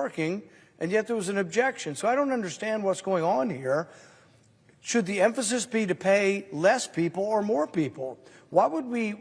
working, and yet there was an objection. So I don't understand what's going on here. Should the emphasis be to pay less people or more people? Why would we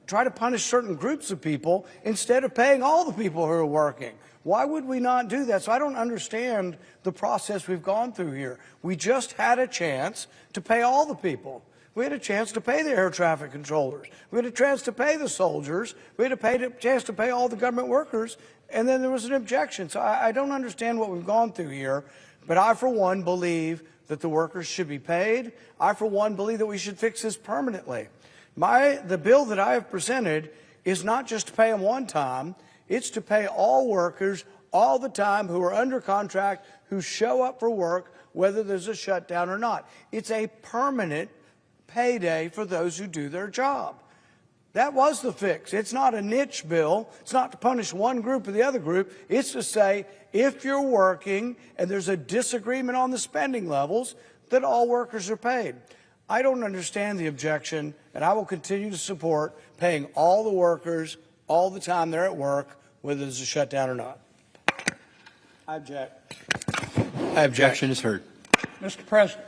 try to punish certain groups of people instead of paying all the people who are working? Why would we not do that? So I don't understand the process we've gone through here. We just had a chance to pay all the people. We had a chance to pay the air traffic controllers. We had a chance to pay the soldiers. We had a chance to pay all the government workers. And then there was an objection. So I don't understand what we've gone through here. But I, for one, believe that the workers should be paid. I, for one, believe that we should fix this permanently. The bill that I have presented is not just to pay them one time. It's to pay all workers all the time who are under contract, who show up for work, whether there's a shutdown or not. It's a permanent payday for those who do their job. That was the fix. It's not a niche bill. It's not to punish one group or the other group. It's to say, if you're working and there's a disagreement on the spending levels, that all workers are paid. I don't understand the objection, and I will continue to support paying all the workers all the time they're at work, whether there's a shutdown or not. I object. Objection is heard. Mr. President.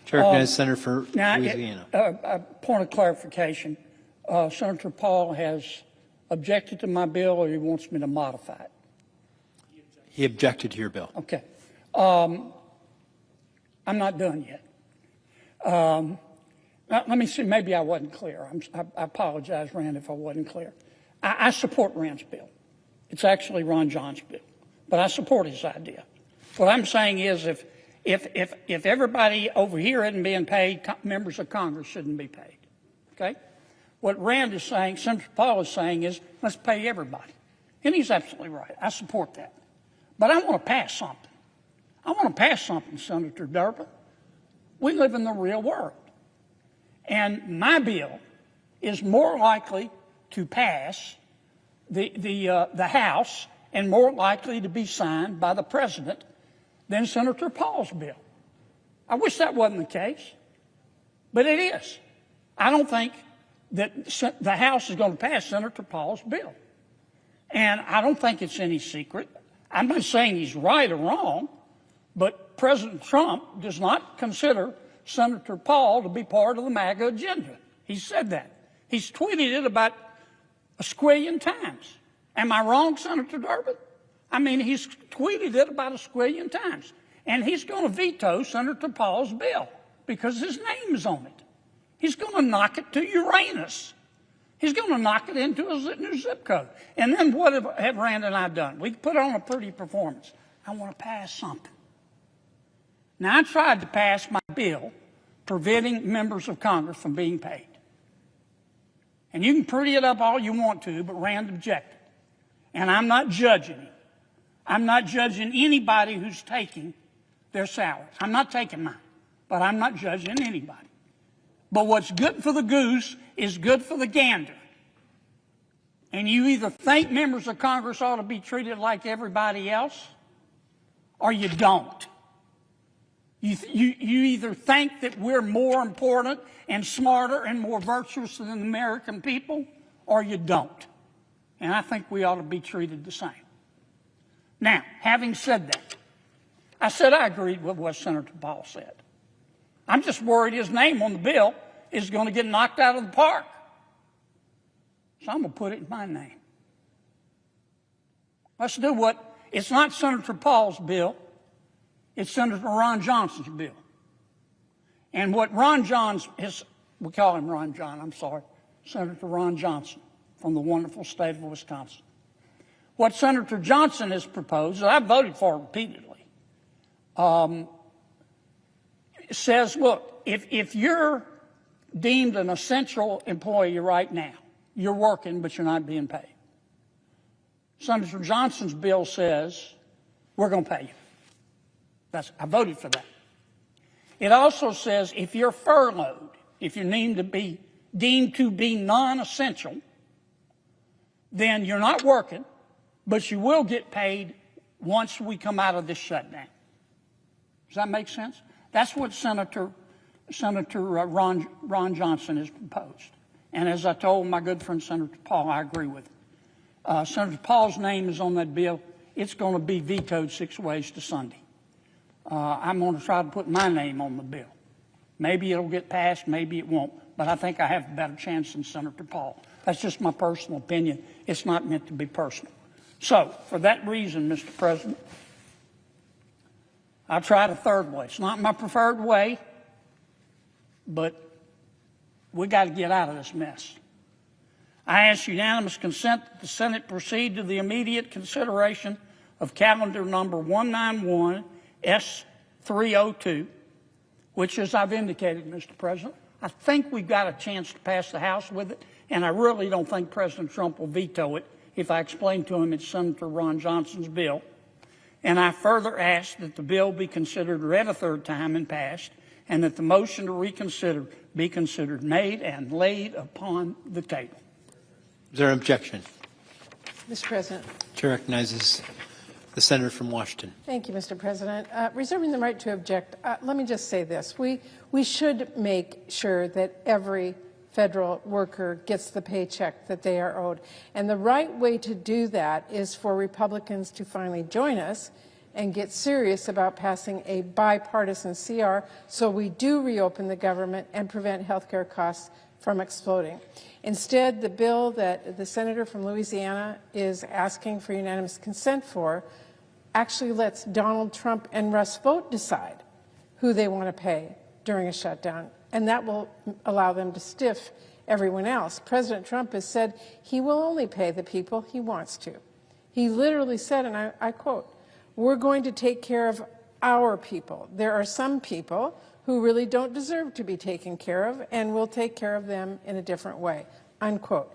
Chair recognizes Senator for Louisiana. A point of clarification. Senator Paul has objected to my bill, or he wants me to modify it? He objected to your bill. Okay. I'm not done yet. Let me see. Maybe I wasn't clear. I apologize, Rand, if I wasn't clear. I support Rand's bill. It's actually Ron John's bill, but I support his idea. What I'm saying is if everybody over here isn't being paid, members of Congress shouldn't be paid. Okay? What Rand is saying, Senator Paul is saying is, let's pay everybody. And he's absolutely right. I support that. But I want to pass something. I want to pass something, Senator Durbin. We live in the real world. And my bill is more likely to pass the House and more likely to be signed by the President than Senator Paul's bill. I wish that wasn't the case, but it is. I don't think that the House is going to pass Senator Paul's bill. And I don't think it's any secret. I'm not saying he's right or wrong, but President Trump does not consider Senator Paul to be part of the MAGA agenda. He said that. He's tweeted it about a squillion times. Am I wrong, Senator Durbin? I mean, he's tweeted it about a squillion times. And he's going to veto Senator Paul's bill because his name is on it. He's going to knock it to Uranus. He's going to knock it into a new zip code. And then what have Rand and I done? We put on a pretty performance. I want to pass something. Now, I tried to pass my bill preventing members of Congress from being paid. And you can pretty it up all you want to, but Rand objected. And I'm not judging him. I'm not judging anybody who's taking their salaries. I'm not taking mine, but I'm not judging anybody. But what's good for the goose is good for the gander. And you either think members of Congress ought to be treated like everybody else, or you don't. You either think that we're more important and smarter and more virtuous than the American people, or you don't. And I think we ought to be treated the same. Now, having said that, I said I agreed with what Senator Paul said. I'm just worried his name on the bill is going to get knocked out of the park. So I'm going to put it in my name. Let's do it's not Senator Paul's bill. It's Senator Ron Johnson's bill. And what Ron John's, we call him Ron John, I'm sorry, Senator Ron Johnson from the wonderful state of Wisconsin. What Senator Johnson has proposed, that I voted for repeatedly, says, look, if you're deemed an essential employee right now, you're working, but you're not being paid. Senator Johnson's bill says, we're going to pay you. I voted for that. It also says if you're furloughed, if you're deemed to be non-essential, then you're not working, but you will get paid once we come out of this shutdown. Does that make sense? That's what Senator Ron Johnson has proposed. And as I told my good friend Senator Paul, I agree with him. Senator Paul's name is on that bill. it's going to be vetoed 6 ways to Sunday. I'm going to try to put my name on the bill. Maybe it'll get passed, maybe it won't, but I think I have a better chance than Senator Paul. That's just my personal opinion. It's not meant to be personal. So, for that reason, Mr. President, I tried a third way. It's not my preferred way, but we got to get out of this mess. I ask unanimous consent that the Senate proceed to the immediate consideration of calendar number 191 S302, which, as I've indicated, Mr. President, I think we've got a chance to pass the House with it, and I really don't think President Trump will veto it if I explain to him it's Senator Ron Johnson's bill. And I further ask that the bill be considered read a third time and passed, and that the motion to reconsider be considered made and laid upon the table. Is there an objection? Mr. President. Chair recognizes the senator from Washington. Thank you, Mr. President. Reserving the right to object, let me just say this. We should make sure that every federal worker gets the paycheck that they are owed. And the right way to do that is for Republicans to finally join us and get serious about passing a bipartisan CR so we do reopen the government and prevent health care costs from exploding. Instead, the bill that the senator from Louisiana is asking for unanimous consent for actually lets Donald Trump and Russ Vought decide who they want to pay during a shutdown, and that will allow them to stiff everyone else. President Trump has said he will only pay the people he wants to. He literally said, and I quote, "We're going to take care of our people. There are some people who really don't deserve to be taken care of, and we'll take care of them in a different way," unquote.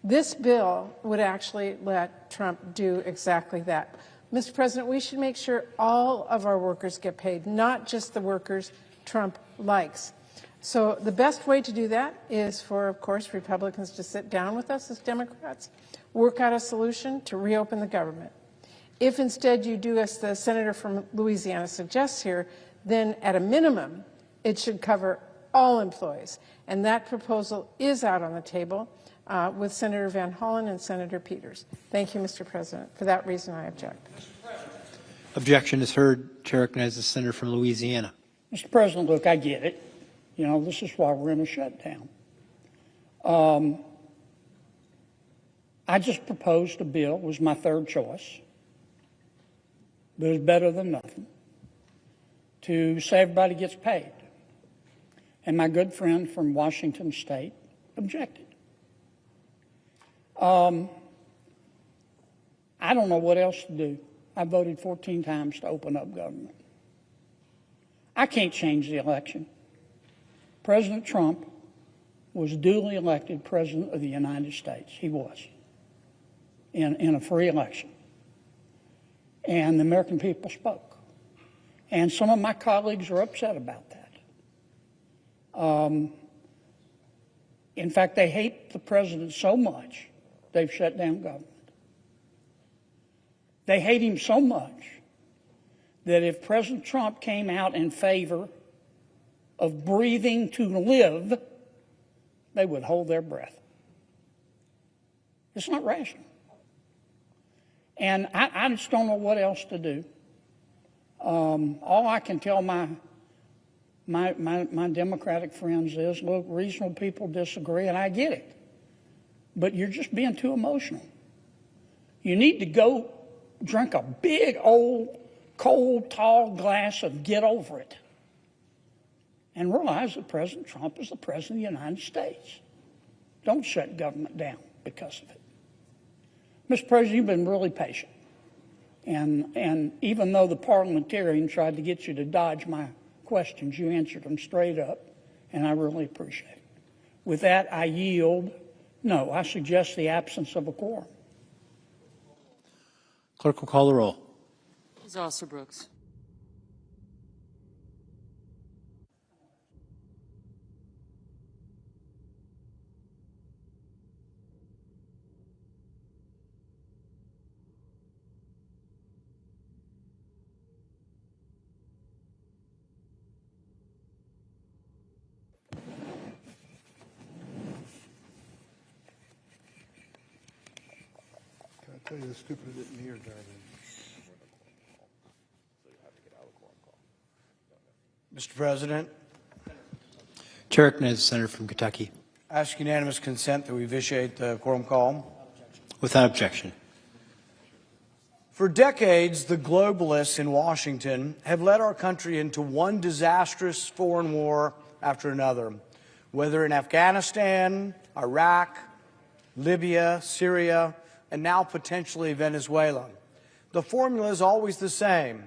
This bill would actually let Trump do exactly that. Mr. President, we should make sure all of our workers get paid, not just the workers Trump likes. So the best way to do that is for, of course, Republicans to sit down with us as Democrats, work out a solution to reopen the government. If instead you do as the senator from Louisiana suggests here, then at a minimum, it should cover all employees. And that proposal is out on the table with Senator Van Hollen and Senator Peters. Thank you, Mr. President. For that reason, I object. Objection is heard. Chair recognizes the senator from Louisiana. Mr. President, look, I get it. You know, this is why we're in a shutdown. I just proposed a bill, was my third choice, but it's better than nothing, to say everybody gets paid. And my good friend from Washington State objected. I don't know what else to do. I voted 14 times to open up government. I can't change the election. President Trump was duly elected President of the United States. He was, in a free election. And the American people spoke. And some of my colleagues are upset about that. In fact, they hate the president so much, they've shut down government. They hate him so much that if President Trump came out in favor of breathing to live, they would hold their breath. It's not rational. And I just don't know what else to do. All I can tell my Democratic friends is, look, reasonable people disagree, and I get it. But you're just being too emotional. You need to go drink a big, old, cold, tall glass of get over it and realize that President Trump is the President of the United States. Don't shut government down because of it. Mr. President, you've been really patient. And even though the parliamentarian tried to get you to dodge my questions, you answered them straight up, and I really appreciate it. With that, I yield. No, I suggest the absence of a quorum. Clerk will call the roll. Ms. Alston-Brooks. Can I tell you the stupid didn't hear, darling? Mr. President, Chair recognizes the senator from Kentucky. I ask unanimous consent that we vitiate the quorum call. Without objection. For decades, the globalists in Washington have led our country into one disastrous foreign war after another, whether in Afghanistan, Iraq, Libya, Syria, and now potentially Venezuela. The formula is always the same.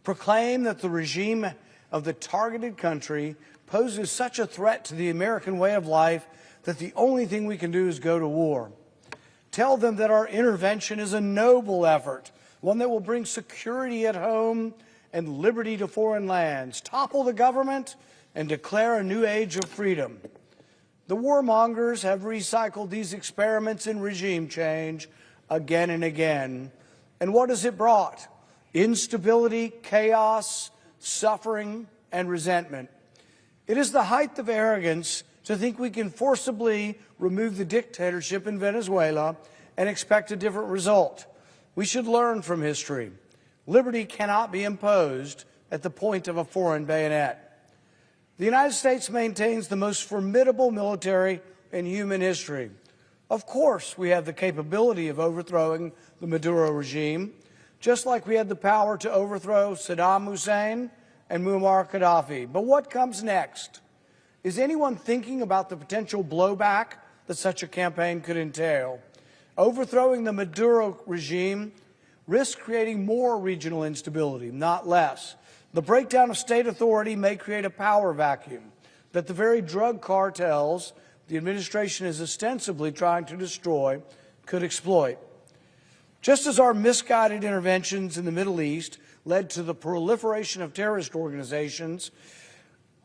Proclaim that the regime of the targeted country poses such a threat to the American way of life that the only thing we can do is go to war. Tell them that our intervention is a noble effort, one that will bring security at home and liberty to foreign lands, topple the government, and declare a new age of freedom. The warmongers have recycled these experiments in regime change again and again. And what has it brought? Instability, chaos, suffering, and resentment. It is the height of arrogance to think we can forcibly remove the dictatorship in Venezuela and expect a different result. We should learn from history. Liberty cannot be imposed at the point of a foreign bayonet. The United States maintains the most formidable military in human history. Of course, we have the capability of overthrowing the Maduro regime, just like we had the power to overthrow Saddam Hussein and Muammar Gaddafi. But what comes next? Is anyone thinking about the potential blowback that such a campaign could entail? Overthrowing the Maduro regime risks creating more regional instability, not less. The breakdown of state authority may create a power vacuum that the very drug cartels the administration is ostensibly trying to destroy could exploit. Just as our misguided interventions in the Middle East led to the proliferation of terrorist organizations,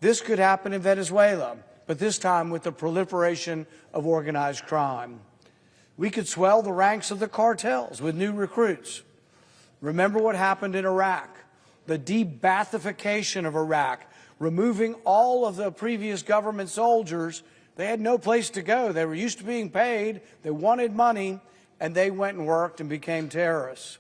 this could happen in Venezuela, but this time with the proliferation of organized crime. We could swell the ranks of the cartels with new recruits. Remember what happened in Iraq, the de-Baathification of Iraq, removing all of the previous government soldiers. They had no place to go. They were used to being paid. They wanted money, and they went and worked and became terrorists.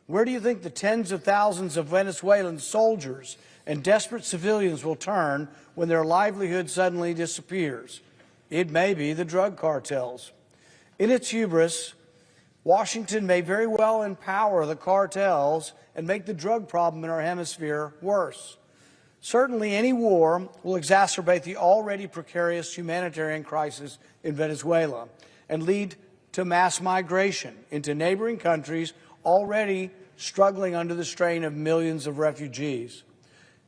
Where do you think the tens of thousands of Venezuelan soldiers and desperate civilians will turn when their livelihood suddenly disappears? It may be the drug cartels. In its hubris, Washington may very well empower the cartels and make the drug problem in our hemisphere worse. Certainly, any war will exacerbate the already precarious humanitarian crisis in Venezuela and lead to mass migration into neighboring countries already struggling under the strain of millions of refugees.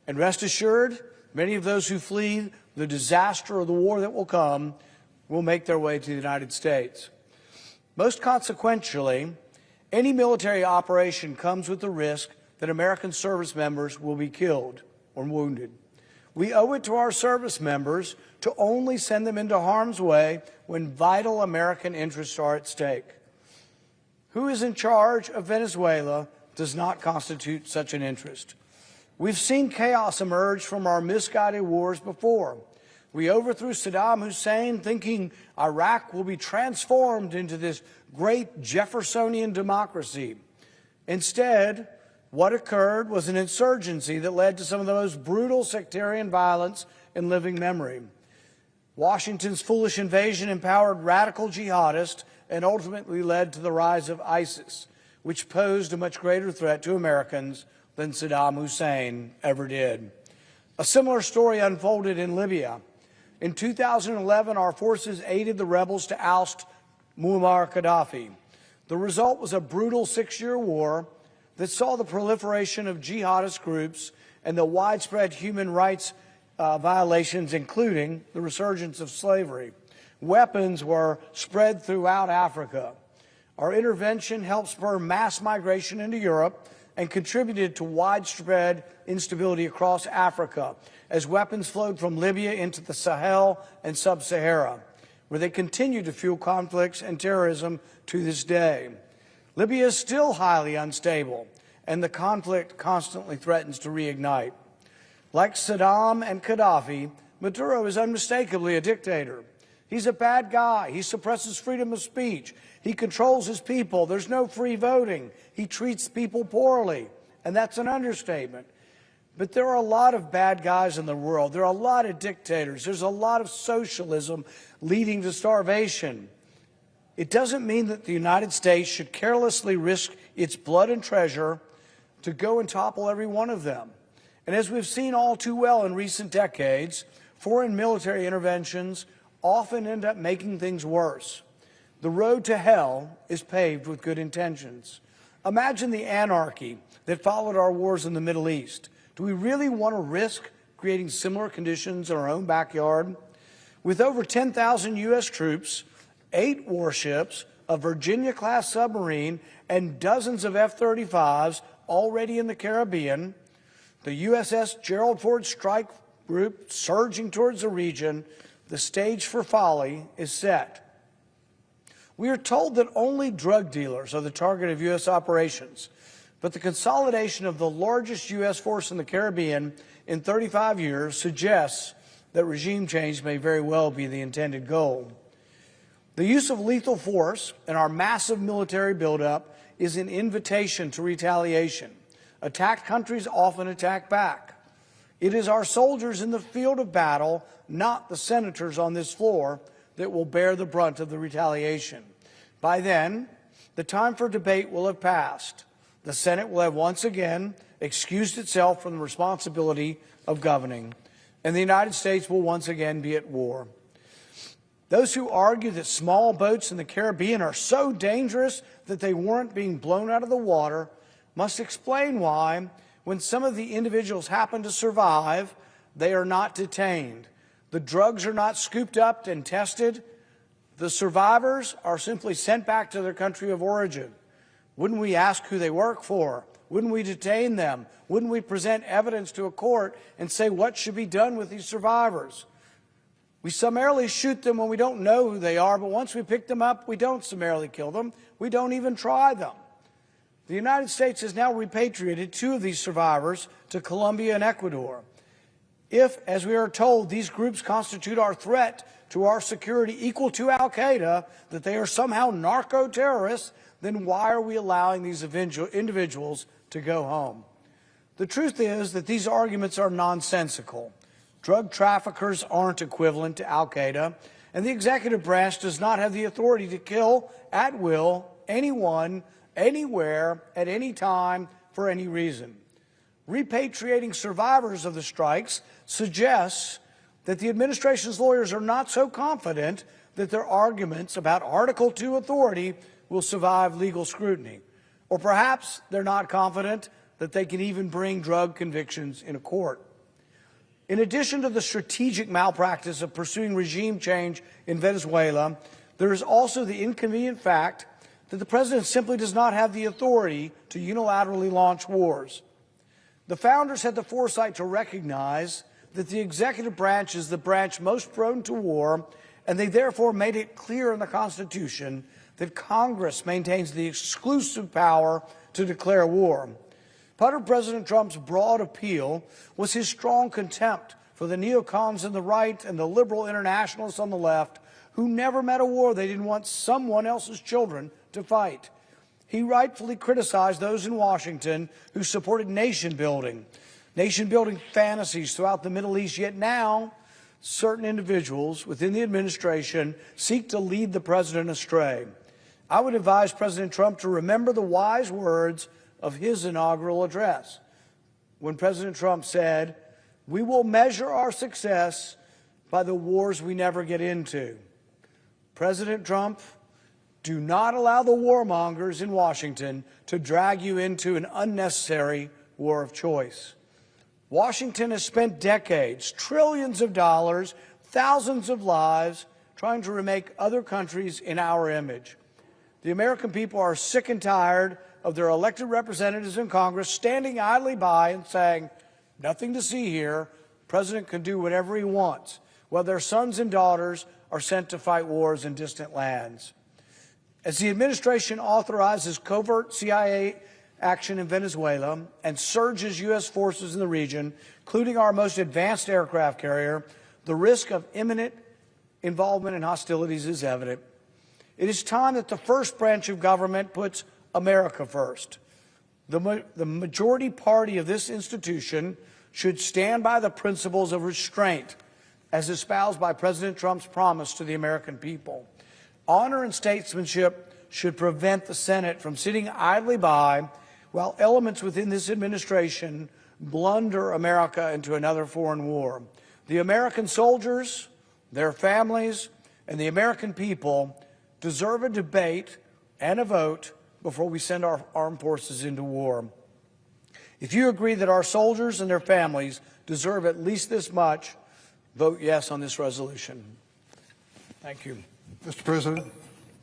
And rest assured, many of those who flee the disaster of the war that will come will make their way to the United States. Most consequentially, any military operation comes with the risk that American service members will be killed or wounded. We owe it to our service members to only send them into harm's way when vital American interests are at stake. Who is in charge of Venezuela does not constitute such an interest. We've seen chaos emerge from our misguided wars before. We overthrew Saddam Hussein thinking Iraq will be transformed into this great Jeffersonian democracy. Instead, what occurred was an insurgency that led to some of the most brutal sectarian violence in living memory. Washington's foolish invasion empowered radical jihadists and ultimately led to the rise of ISIS, which posed a much greater threat to Americans than Saddam Hussein ever did. A similar story unfolded in Libya. In 2011, our forces aided the rebels to oust Muammar Gaddafi. The result was a brutal 6-year war that saw the proliferation of jihadist groups and the widespread human rights violations, including the resurgence of slavery. Weapons were spread throughout Africa. Our intervention helped spur mass migration into Europe and contributed to widespread instability across Africa as weapons flowed from Libya into the Sahel and Sub-Sahara, where they continue to fuel conflicts and terrorism to this day. Libya is still highly unstable, and the conflict constantly threatens to reignite. Like Saddam and Gaddafi, Maduro is unmistakably a dictator. He's a bad guy. He suppresses freedom of speech. He controls his people. There's no free voting. He treats people poorly, and that's an understatement. But there are a lot of bad guys in the world. There are a lot of dictators. There's a lot of socialism leading to starvation. It doesn't mean that the United States should carelessly risk its blood and treasure to go and topple every one of them. And as we've seen all too well in recent decades, foreign military interventions often end up making things worse. The road to hell is paved with good intentions. Imagine the anarchy that followed our wars in the Middle East. Do we really want to risk creating similar conditions in our own backyard? With over 10,000 U.S. troops, 8 warships, a Virginia-class submarine, and dozens of F-35s already in the Caribbean, the USS Gerald Ford Strike Group surging towards the region, the stage for folly is set. We are told that only drug dealers are the target of U.S. operations, but the consolidation of the largest U.S. force in the Caribbean in 35 years suggests that regime change may very well be the intended goal. The use of lethal force and our massive military buildup is an invitation to retaliation. Attacked countries often attack back. It is our soldiers in the field of battle, not the senators on this floor, that will bear the brunt of the retaliation. By then, the time for debate will have passed. The Senate will have once again excused itself from the responsibility of governing, and the United States will once again be at war. Those who argue that small boats in the Caribbean are so dangerous that they weren't being blown out of the water must explain why, when some of the individuals happen to survive, they are not detained. The drugs are not scooped up and tested. The survivors are simply sent back to their country of origin. Wouldn't we ask who they work for? Wouldn't we detain them? Wouldn't we present evidence to a court and say what should be done with these survivors? We summarily shoot them when we don't know who they are, but once we pick them up, we don't summarily kill them. We don't even try them. The United States has now repatriated 2 of these survivors to Colombia and Ecuador. If, as we are told, these groups constitute our threat to our security equal to al-Qaeda, that they are somehow narco-terrorists, then why are we allowing these individuals to go home? The truth is that these arguments are nonsensical. Drug traffickers aren't equivalent to al-Qaeda, and the executive branch does not have the authority to kill at will anyone, anywhere, at any time, for any reason. Repatriating survivors of the strikes suggests that the administration's lawyers are not so confident that their arguments about Article 2 authority will survive legal scrutiny. Or perhaps they're not confident that they can even bring drug convictions in a court. In addition to the strategic malpractice of pursuing regime change in Venezuela, there is also the inconvenient fact that the president simply does not have the authority to unilaterally launch wars. The founders had the foresight to recognize that the executive branch is the branch most prone to war, and they therefore made it clear in the Constitution that Congress maintains the exclusive power to declare war. Part of President Trump's broad appeal was his strong contempt for the neocons on the right and the liberal internationalists on the left who never met a war they didn't want someone else's children to fight. He rightfully criticized those in Washington who supported nation-building fantasies throughout the Middle East, yet now certain individuals within the administration seek to lead the president astray. I would advise President Trump to remember the wise words of his inaugural address, when President Trump said, "We will measure our success by the wars we never get into." President Trump, do not allow the warmongers in Washington to drag you into an unnecessary war of choice. Washington has spent decades, trillions of dollars, thousands of lives, trying to remake other countries in our image. The American people are sick and tired of their elected representatives in Congress standing idly by and saying, "Nothing to see here. The president can do whatever he wants," while their sons and daughters are sent to fight wars in distant lands. As the administration authorizes covert CIA action in Venezuela and surges U.S. forces in the region, including our most advanced aircraft carrier, the risk of imminent involvement in hostilities is evident. It is time that the first branch of government puts America first. The majority party of this institution should stand by the principles of restraint as espoused by President Trump's promise to the American people. Honor and statesmanship should prevent the Senate from sitting idly by while elements within this administration blunder America into another foreign war. The American soldiers, their families, and the American people deserve a debate and a vote before we send our armed forces into war. If you agree that our soldiers and their families deserve at least this much, vote yes on this resolution. Thank you. Mr. President.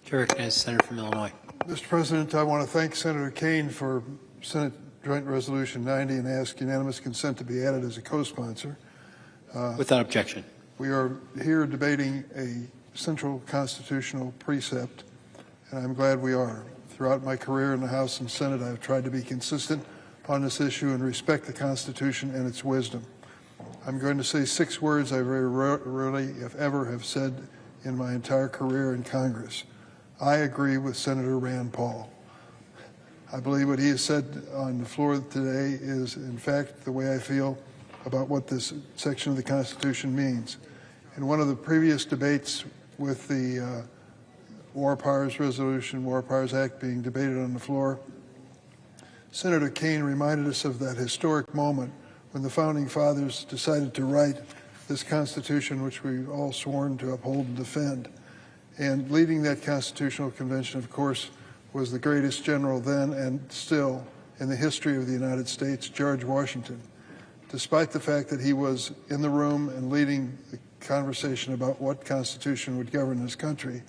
Chair recognizes the senator from Illinois. Mr. President, I want to thank Senator Kaine for Senate Joint Resolution 90 and ask unanimous consent to be added as a co-sponsor. Without objection. We are here debating a central constitutional precept, and I'm glad we are. Throughout my career in the House and Senate, I've tried to be consistent on this issue and respect the Constitution and its wisdom. I'm going to say 6 words I very rarely, if ever, have said in my entire career in Congress. I agree with Senator Rand Paul. I believe what he has said on the floor today is, in fact, the way I feel about what this section of the Constitution means. In one of the previous debates with the War Powers Resolution, War Powers Act being debated on the floor, Senator Kaine reminded us of that historic moment when the Founding Fathers decided to write this Constitution, which we've all sworn to uphold and defend. And leading that Constitutional Convention, of course, was the greatest general then and still in the history of the United States, George Washington. Despite the fact that he was in the room and leading the conversation about what Constitution would govern this country,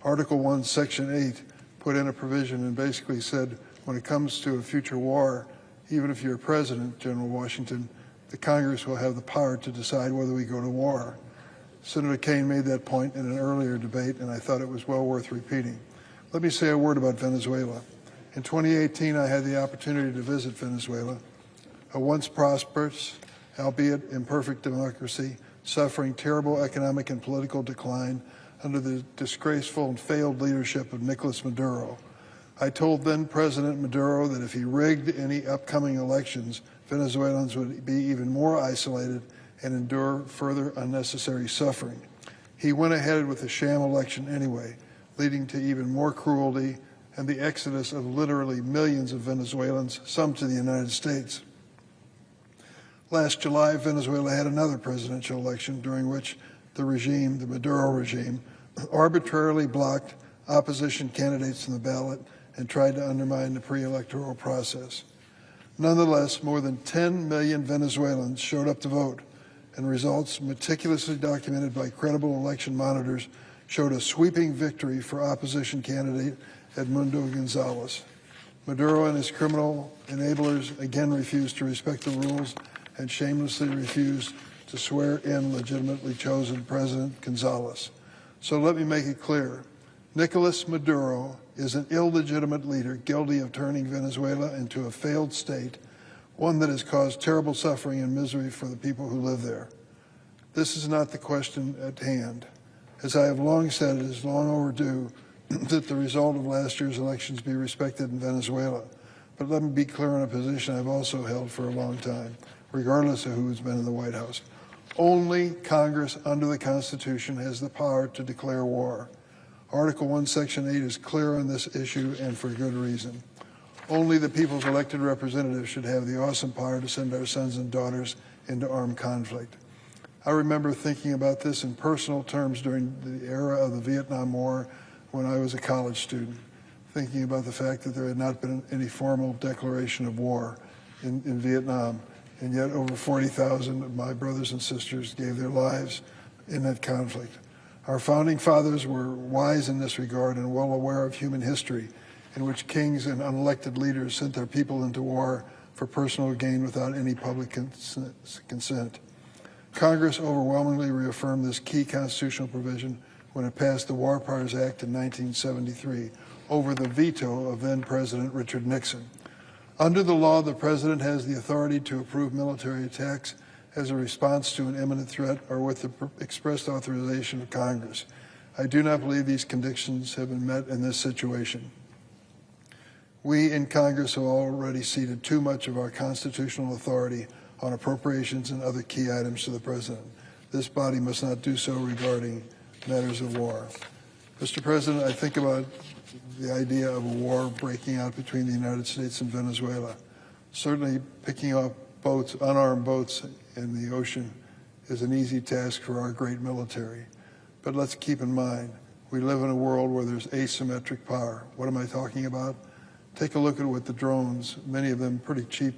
Article 1, Section 8 put in a provision and basically said, when it comes to a future war, even if you're president, General Washington, the Congress will have the power to decide whether we go to war. Senator Kaine made that point in an earlier debate, and I thought it was well worth repeating. Let me say a word about Venezuela. In 2018, I had the opportunity to visit Venezuela, a once prosperous, albeit imperfect democracy, suffering terrible economic and political decline under the disgraceful and failed leadership of Nicolas Maduro. I told then President Maduro that if he rigged any upcoming elections, Venezuelans would be even more isolated and endure further unnecessary suffering. He went ahead with a sham election anyway, leading to even more cruelty and the exodus of literally millions of Venezuelans, some to the United States. Last July, Venezuela had another presidential election during which the regime, the Maduro regime, arbitrarily blocked opposition candidates from the ballot and tried to undermine the pre-electoral process. Nonetheless, more than 10 million Venezuelans showed up to vote, and results meticulously documented by credible election monitors showed a sweeping victory for opposition candidate Edmundo Gonzalez. Maduro and his criminal enablers again refused to respect the rules and shamelessly refused to swear in legitimately chosen President Gonzalez. So let me make it clear. Nicolas Maduro is an illegitimate leader guilty of turning Venezuela into a failed state, one that has caused terrible suffering and misery for the people who live there. This is not the question at hand. As I have long said, it is long overdue that the result of last year's elections be respected in Venezuela. But let me be clear on a position I've also held for a long time, regardless of who has been in the White House. Only Congress under the Constitution has the power to declare war. Article 1, Section 8 is clear on this issue, and for good reason. Only the people's elected representatives should have the awesome power to send our sons and daughters into armed conflict. I remember thinking about this in personal terms during the era of the Vietnam War when I was a college student, thinking about the fact that there had not been any formal declaration of war in Vietnam, and yet over 40,000 of my brothers and sisters gave their lives in that conflict. Our founding fathers were wise in this regard and well aware of human history, in which kings and unelected leaders sent their people into war for personal gain without any public consent. Congress overwhelmingly reaffirmed this key constitutional provision when it passed the War Powers Act in 1973 over the veto of then-President Richard Nixon. Under the law, the President has the authority to approve military attacks as a response to an imminent threat or with the expressed authorization of Congress. I do not believe these conditions have been met in this situation. We in Congress have already ceded too much of our constitutional authority on appropriations and other key items to the President. This body must not do so regarding matters of war. Mr. President, I think about the idea of a war breaking out between the United States and Venezuela. Certainly picking up boats, unarmed boats in the ocean is an easy task for our great military. But let's keep in mind, we live in a world where there's asymmetric power. What am I talking about? Take a look at what the drones, many of them pretty cheap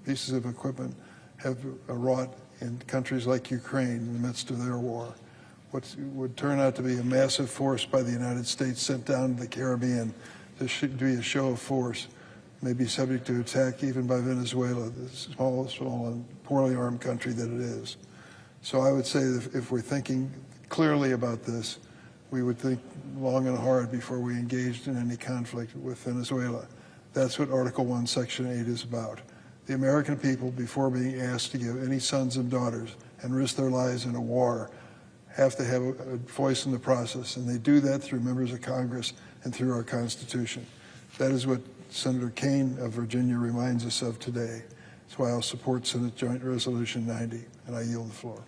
pieces of equipment, have wrought in countries like Ukraine in the midst of their war. What would turn out to be a massive force by the United States sent down to the Caribbean to be a show of force may be subject to attack even by Venezuela, the smallest and poorly armed country that it is. So I would say that if we're thinking clearly about this, we would think long and hard before we engaged in any conflict with Venezuela. That's what Article 1, Section 8 is about. The American people, before being asked to give any sons and daughters and risk their lives in a war, have to have a voice in the process, and they do that through members of Congress and through our Constitution. That is what Senator Kaine of Virginia reminds us of today. That's why I'll support Senate Joint Resolution 90, and I yield the floor.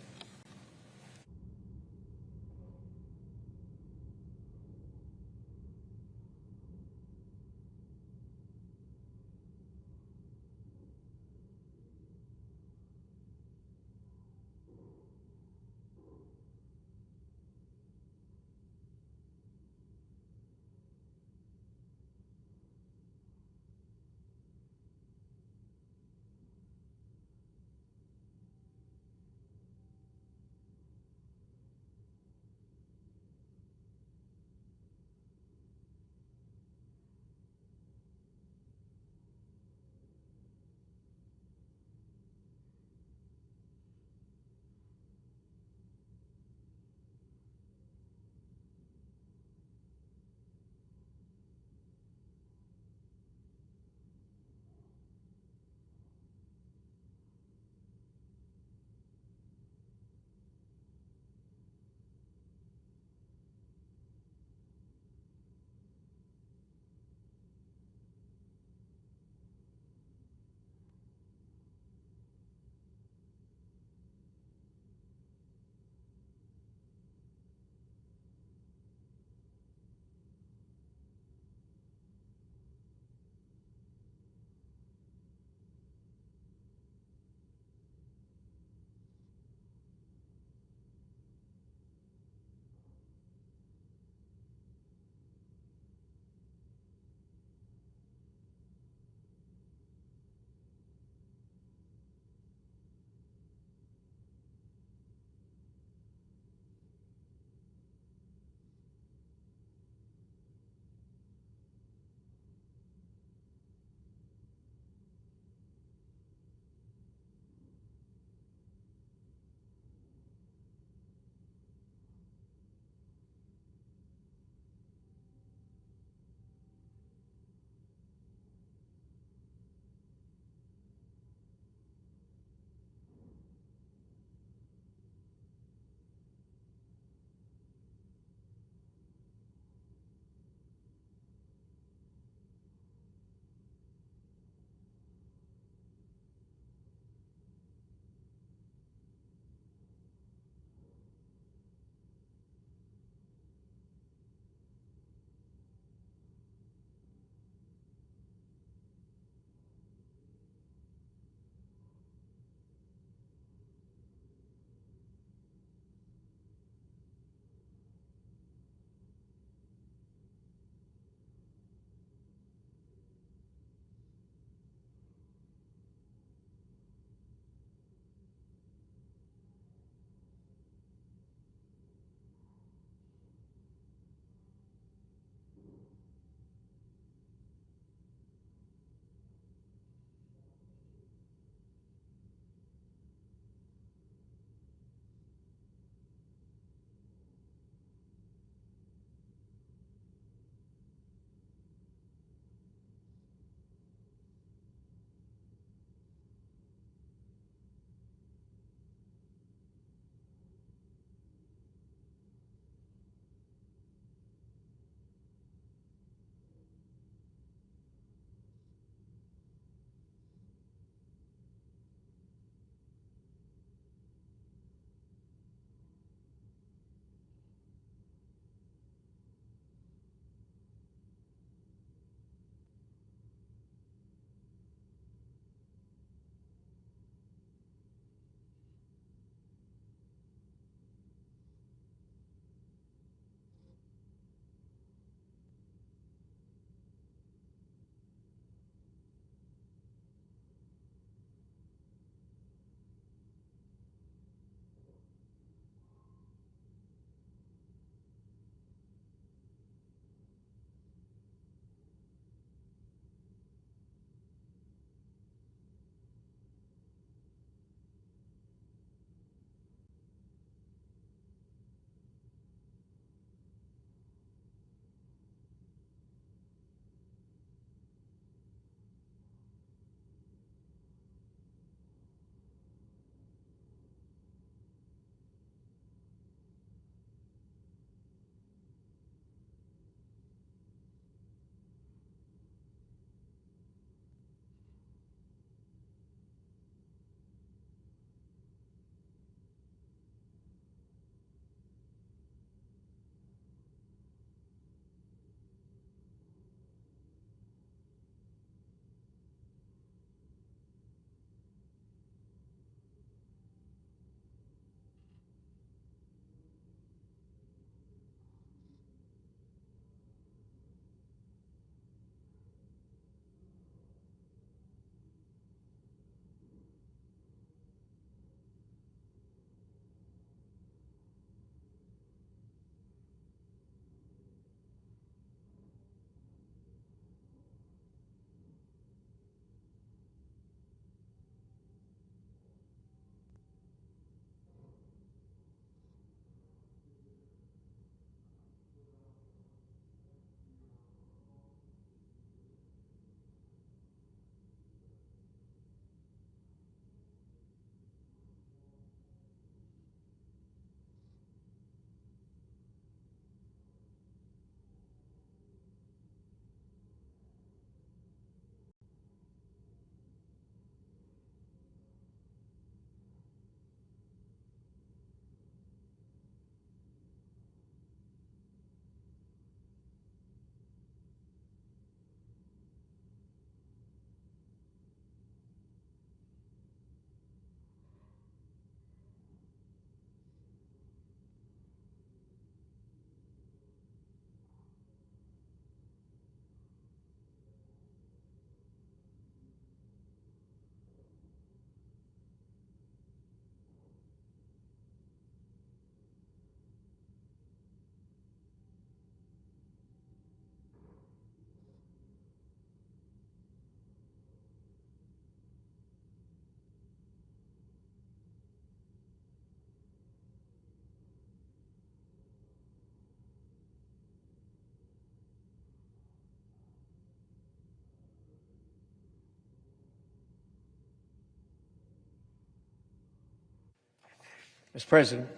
Mr. President,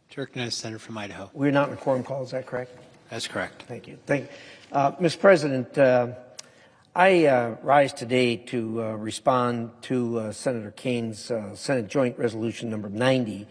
Chair recognizes the senator from Idaho. we're not in a quorum call, is that correct? That's correct. Thank you. Mr. President, I rise today to respond to Senator Kane's Senate Joint Resolution number 90,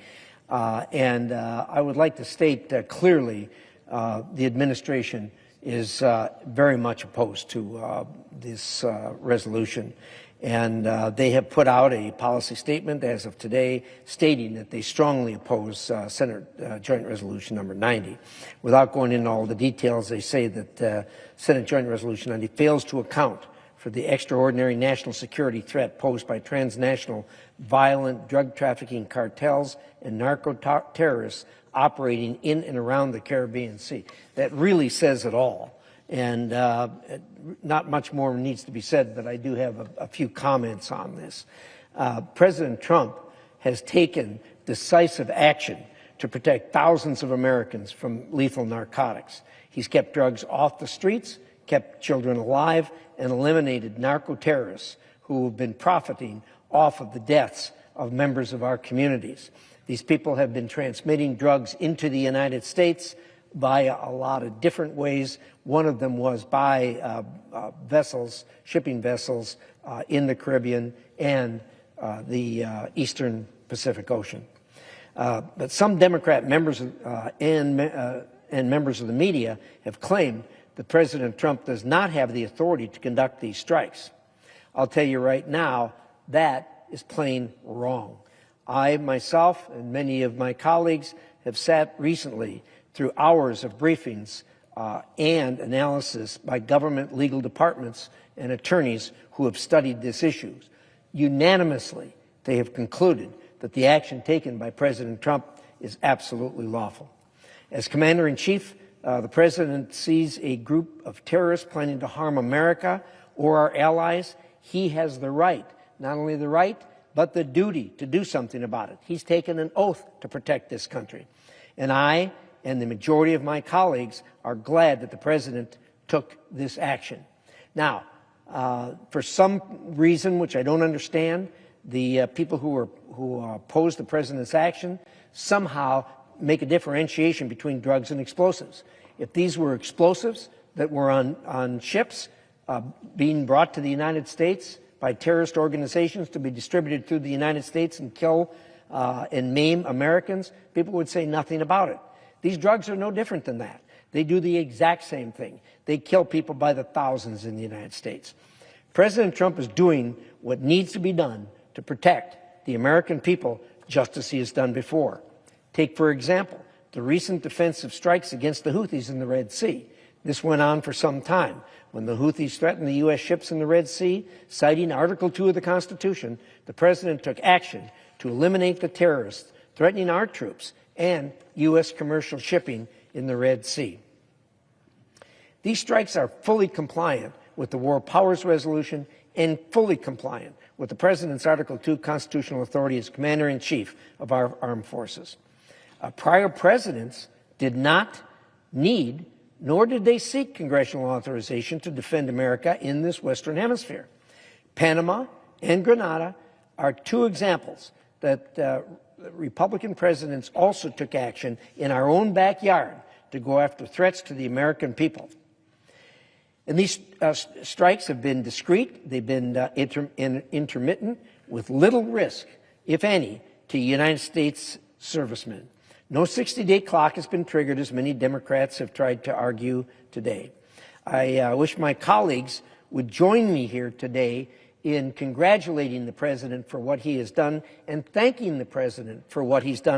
and I would like to state clearly the administration is very much opposed to this resolution. And they have put out a policy statement as of today stating that they strongly oppose Senate Joint Resolution number 90. Without going into all the details, they say that Senate Joint Resolution 90 fails to account for the extraordinary national security threat posed by transnational violent drug trafficking cartels and narco-terrorists operating in and around the Caribbean Sea. That really says it all. And not much more needs to be said, but I do have a few comments on this. President Trump has taken decisive action to protect thousands of Americans from lethal narcotics. He's kept drugs off the streets, kept children alive, and eliminated narco-terrorists who have been profiting off of the deaths of members of our communities. These people have been transmitting drugs into the United States via a lot of different ways. One of them was by vessels, shipping vessels in the Caribbean and the Eastern Pacific Ocean. But some Democrat members and members of the media have claimed that President Trump does not have the authority to conduct these strikes. I'll tell you right now, that is plain wrong. I myself and many of my colleagues have sat recently through hours of briefings and analysis by government legal departments and attorneys who have studied this issue. Unanimously, they have concluded that the action taken by President Trump is absolutely lawful. As Commander-in-Chief, the President sees a group of terrorists planning to harm America or our allies. He has the right, not only the right, but the duty to do something about it. He's taken an oath to protect this country. And I and the majority of my colleagues are glad that the President took this action. Now, for some reason which I don't understand, the people who oppose the President's action somehow make a differentiation between drugs and explosives. If these were explosives that were on ships being brought to the United States by terrorist organizations to be distributed through the United States and kill and maim Americans, people would say nothing about it. These drugs are no different than that. They do the exact same thing. They kill people by the thousands in the United States. President Trump is doing what needs to be done to protect the American people, just as he has done before. Take, for example, the recent defensive strikes against the Houthis in the Red Sea. This went on for some time. When the Houthis threatened the U.S. ships in the Red Sea, citing Article 2 of the Constitution, the President took action to eliminate the terrorists threatening our troops and U.S. commercial shipping in the Red Sea. These strikes are fully compliant with the War Powers Resolution and fully compliant with the President's Article 2 constitutional authority as Commander-in-Chief of our armed forces. Prior presidents did not need, nor did they seek congressional authorization to defend America in this Western Hemisphere. Panama and Grenada are two examples that Republican presidents also took action in our own backyard to go after threats to the American people. And these strikes have been discreet, they've been intermittent, with little risk, if any, to United States servicemen. No 60-day clock has been triggered, as many Democrats have tried to argue today. I wish my colleagues would join me here today in congratulating the President for what he has done and thanking the President for what he's done